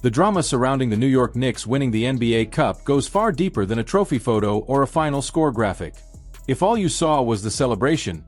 The drama surrounding the New York Knicks winning the NBA Cup goes far deeper than a trophy photo or a final score graphic. If all you saw was the celebration,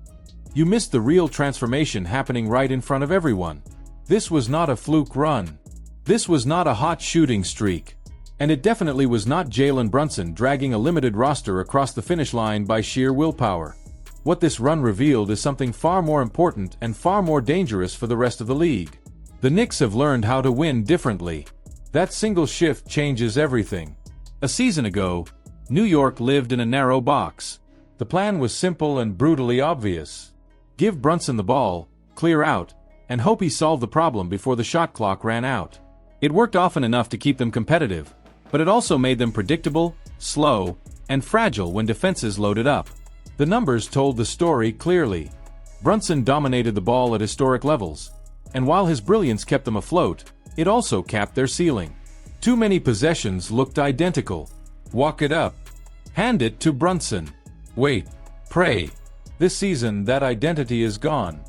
you missed the real transformation happening right in front of everyone. This was not a fluke run. This was not a hot shooting streak. And it definitely was not Jaylen Brunson dragging a limited roster across the finish line by sheer willpower. What this run revealed is something far more important and far more dangerous for the rest of the league. The Knicks have learned how to win differently. That single shift changes everything. A season ago, New York lived in a narrow box. The plan was simple and brutally obvious. Give Brunson the ball, clear out, and hope he solved the problem before the shot clock ran out. It worked often enough to keep them competitive, but it also made them predictable, slow, and fragile when defenses loaded up. The numbers told the story clearly. Brunson dominated the ball at historic levels, and while his brilliance kept them afloat, it also capped their ceiling. Too many possessions looked identical. Walk it up. Hand it to Brunson. Wait. Pray. This season, that identity is gone.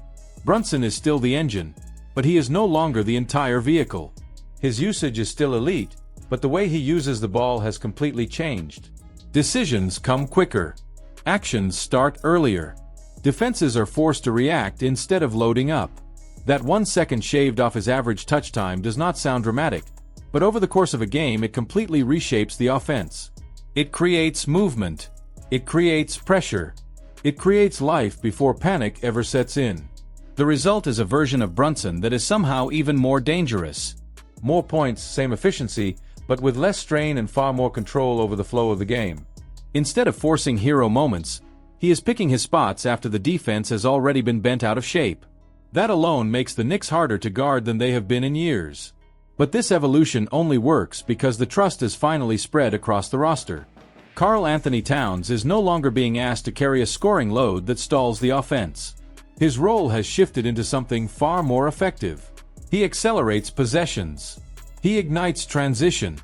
Brunson is still the engine, but he is no longer the entire vehicle. His usage is still elite, but the way he uses the ball has completely changed. Decisions come quicker. Actions start earlier. Defenses are forced to react instead of loading up. That 1 second shaved off his average touch time does not sound dramatic, but over the course of a game it completely reshapes the offense. It creates movement. It creates pressure. It creates life before panic ever sets in. The result is a version of Brunson that is somehow even more dangerous. More points, same efficiency, but with less strain and far more control over the flow of the game. Instead of forcing hero moments, he is picking his spots after the defense has already been bent out of shape. That alone makes the Knicks harder to guard than they have been in years. But this evolution only works because the trust is finally spread across the roster. Karl Anthony Towns is no longer being asked to carry a scoring load that stalls the offense. His role has shifted into something far more effective. He accelerates possessions. He ignites transition.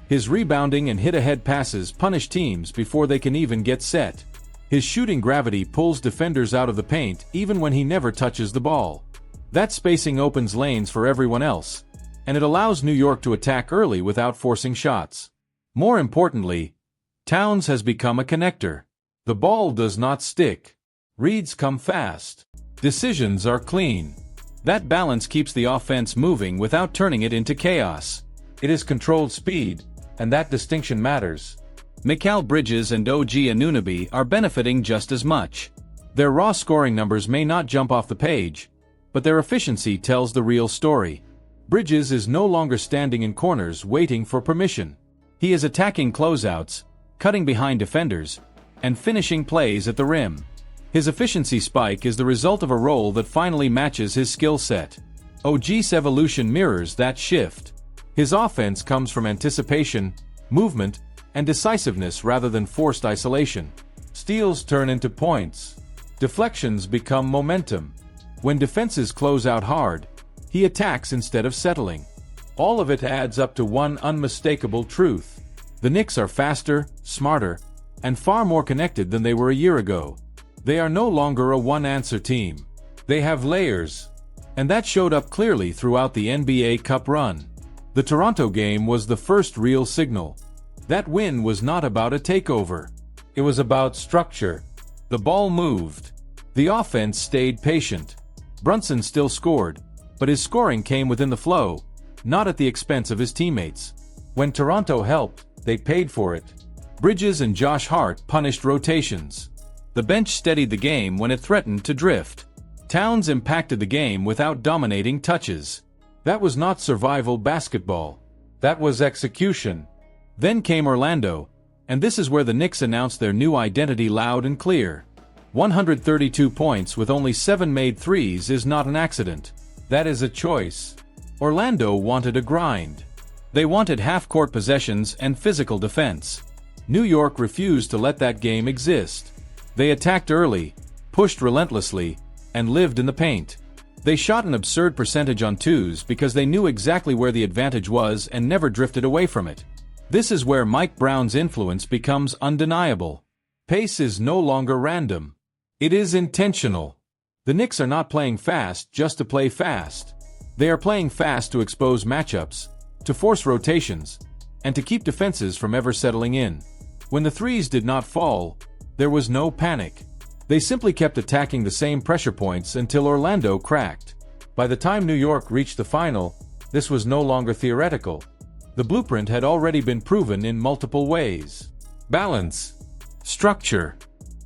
His rebounding and hit-ahead passes punish teams before they can even get set. His shooting gravity pulls defenders out of the paint even when he never touches the ball. That spacing opens lanes for everyone else, and it allows New York to attack early without forcing shots. More importantly, Towns has become a connector. The ball does not stick. Reads come fast. Decisions are clean. That balance keeps the offense moving without turning it into chaos. It is controlled speed, and that distinction matters. Mikal Bridges and OG Anunoby are benefiting just as much. Their raw scoring numbers may not jump off the page, but their efficiency tells the real story. Bridges is no longer standing in corners waiting for permission. He is attacking closeouts, cutting behind defenders, and finishing plays at the rim. His efficiency spike is the result of a role that finally matches his skill set. OG's evolution mirrors that shift. His offense comes from anticipation, movement, and decisiveness rather than forced isolation. Steals turn into points. Deflections become momentum. When defenses close out hard, he attacks instead of settling. All of it adds up to one unmistakable truth. The Knicks are faster, smarter, and far more connected than they were a year ago. They are no longer a one-answer team. They have layers. And that showed up clearly throughout the NBA Cup run. The Toronto game was the first real signal. That win was not about a takeover. It was about structure. The ball moved. The offense stayed patient. Brunson still scored, but his scoring came within the flow, not at the expense of his teammates. When Toronto helped, they paid for it. Bridges and Josh Hart punished rotations. The bench steadied the game when it threatened to drift. Towns impacted the game without dominating touches. That was not survival basketball. That was execution. Then came Orlando, and this is where the Knicks announced their new identity loud and clear. 132 points with only 7 made threes is not an accident. That is a choice. Orlando wanted a grind. They wanted half-court possessions and physical defense. New York refused to let that game exist. They attacked early, pushed relentlessly, and lived in the paint. They shot an absurd percentage on twos because they knew exactly where the advantage was and never drifted away from it. This is where Mike Brown's influence becomes undeniable. Pace is no longer random. It is intentional. The Knicks are not playing fast just to play fast. They are playing fast to expose matchups, to force rotations, and to keep defenses from ever settling in. When the threes did not fall, there was no panic. They simply kept attacking the same pressure points until Orlando cracked. By the time New York reached the final, this was no longer theoretical. The blueprint had already been proven in multiple ways. Balance, structure,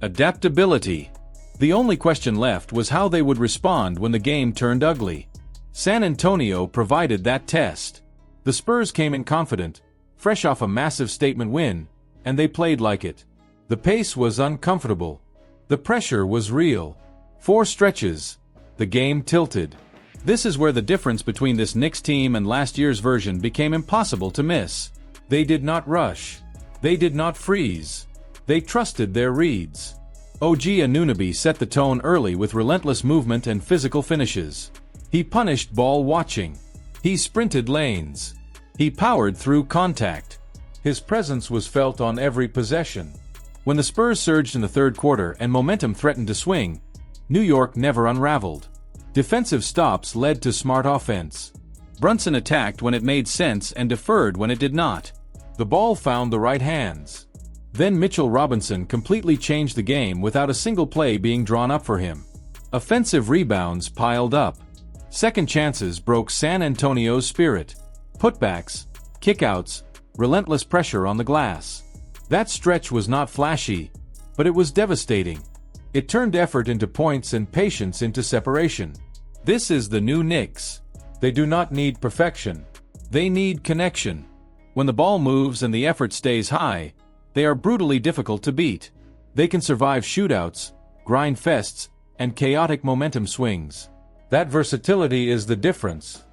adaptability. The only question left was how they would respond when the game turned ugly. San Antonio provided that test. The Spurs came in confident, fresh off a massive statement win, and they played like it. The pace was uncomfortable. The pressure was real. 4 stretches. The game tilted. This is where the difference between this Knicks team and last year's version became impossible to miss. They did not rush. They did not freeze. They trusted their reads. OG Anunoby set the tone early with relentless movement and physical finishes. He punished ball watching. He sprinted lanes. He powered through contact. His presence was felt on every possession. When the Spurs surged in the third quarter and momentum threatened to swing, New York never unraveled. Defensive stops led to smart offense. Brunson attacked when it made sense and deferred when it did not. The ball found the right hands. Then Mitchell Robinson completely changed the game without a single play being drawn up for him. Offensive rebounds piled up. Second chances broke San Antonio's spirit. Putbacks, kickouts, relentless pressure on the glass. That stretch was not flashy, but it was devastating. It turned effort into points and patience into separation. This is the new Knicks. They do not need perfection. They need connection. When the ball moves and the effort stays high, they are brutally difficult to beat. They can survive shootouts, grind fests, and chaotic momentum swings. That versatility is the difference.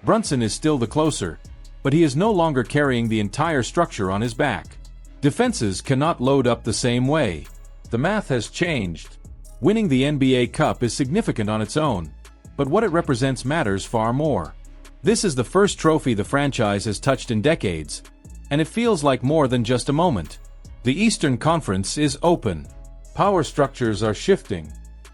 Brunson is still the closer, but he is no longer carrying the entire structure on his back. Defenses cannot load up the same way. The math has changed. Winning the NBA Cup is significant on its own, but what it represents matters far more. This is the first trophy the franchise has touched in decades, and it feels like more than just a moment. The Eastern Conference is open. Power structures are shifting,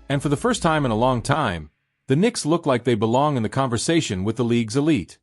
and for the first time in a long time, the Knicks look like they belong in the conversation with the league's elite.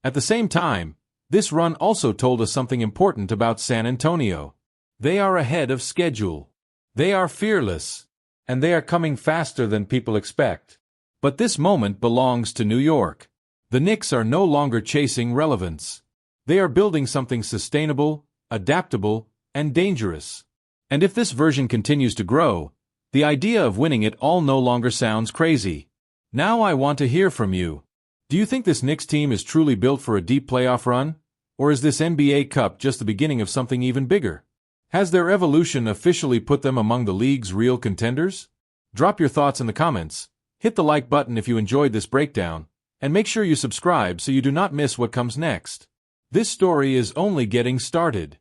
At the same time, this run also told us something important about San Antonio. They are ahead of schedule. They are fearless, and they are coming faster than people expect. But this moment belongs to New York. The Knicks are no longer chasing relevance. They are building something sustainable, adaptable, and dangerous. And if this version continues to grow, the idea of winning it all no longer sounds crazy. Now I want to hear from you. Do you think this Knicks team is truly built for a deep playoff run? Or is this NBA Cup just the beginning of something even bigger? Has their evolution officially put them among the league's real contenders? Drop your thoughts in the comments, hit the like button if you enjoyed this breakdown, and make sure you subscribe so you do not miss what comes next. This story is only getting started.